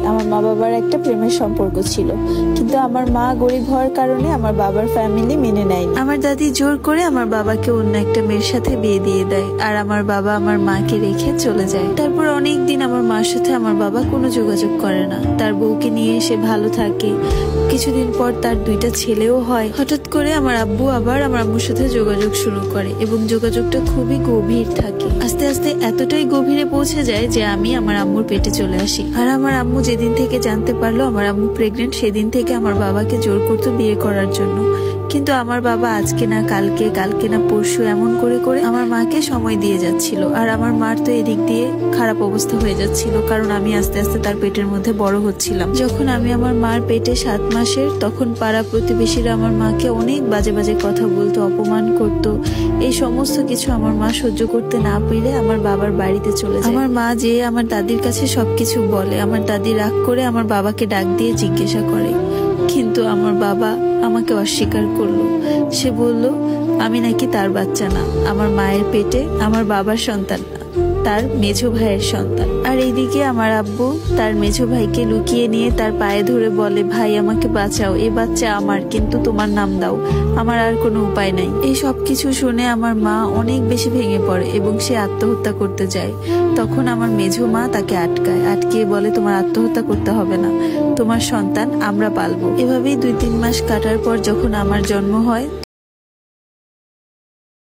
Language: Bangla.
আমার মা বাবার একটা প্রেমের সম্পর্ক ছিল, কিন্তু আমার মা গরিব হওয়ার কারণে আমার বাবার ফ্যামিলি মেনে নেয়নি। আমার দাদি জোর করে আমার বাবাকে অন্য একটা মেয়ের সাথে বিয়ে দিয়ে দেয়, আর আমার বাবা আমার মাকে রেখে চলে যায়। তারপর অনেক দিন আমার মার সাথে আমার বাবা কোনো যোগাযোগ করে না। তার বউকে নিয়ে সে ভালো থাকে। কিছুদিন পর তার 2টা ছেলেও হয়। হঠাৎ করে আমার আব্বু আবার আমার আম্মুর সাথে যোগাযোগ শুরু করে এবং যোগাযোগটা খুবই গভীর থাকে। আস্তে আস্তে এতটাই গভীরে পৌঁছে যায় যে আমি আমার আম্মুর পেটে চলে আসি। আর আমার আম্মু যেদিন থেকে জানতে পারলো আমার আম্মু প্রেগনেন্ট, সেদিন থেকে আমার বাবাকে জোর করতো বিয়ে করার জন্য। কিন্তু আমার বাবা আজকে না কালকে, কালকে না পরশু এমন করে করে আমার মাকে সময় দিয়ে যাচ্ছিল। আর আমার মার তো এদিক দিয়ে খারাপ অবস্থা হয়ে যাচ্ছিল, কারণ আমি আস্তে আস্তে তার পেটের মধ্যে বড় হচ্ছিলাম। যখন আমি আমার মার পেটে 7 মাসের, তখন পাড়া প্রতিবেশীরা আমার মাকে অনেক বাজে বাজে কথা বলতো, অপমান করত। এই সমস্ত কিছু আমার মা সহ্য করতে না পেরে আমার বাবার বাড়িতে চলে যায়। আমার মা যে আমার দাদির কাছে সবকিছু বলে। আমার দাদি রাগ করে আমার বাবাকে ডাক দিয়ে জিজ্ঞাসা করে, কিন্তু আমার বাবা আমাকে অস্বীকার করলো। সে বলল আমি নাকি তার বাচ্চা না, আমার মায়ের পেটে আমার বাবার সন্তান না, তার মেঝো ভাইয়ের সন্তান। আর এইদিকে আমার আব্বু তার মেঝো ভাইকে লুকিয়ে নিয়ে তার পায়ে ধরে বলে, ভাই আমাকে বাঁচাও, এ বাচ্চা আমার, কিন্তু তোমার নাম দাও, আমার আর কোনো উপায় নাই। এই সব কিছু শুনে আমার মা অনেক বেশি ভেঙে পড়ে এবং সে আত্মহত্যা করতে যায়। তখন আমার মেঝো মা তাকে আটকিয়ে বলে, তোমার আত্মহত্যা করতে হবে না, তোমার সন্তান আমরা পালবো। এভাবেই 2-3 মাস কাটার পর যখন আমার জন্ম হয়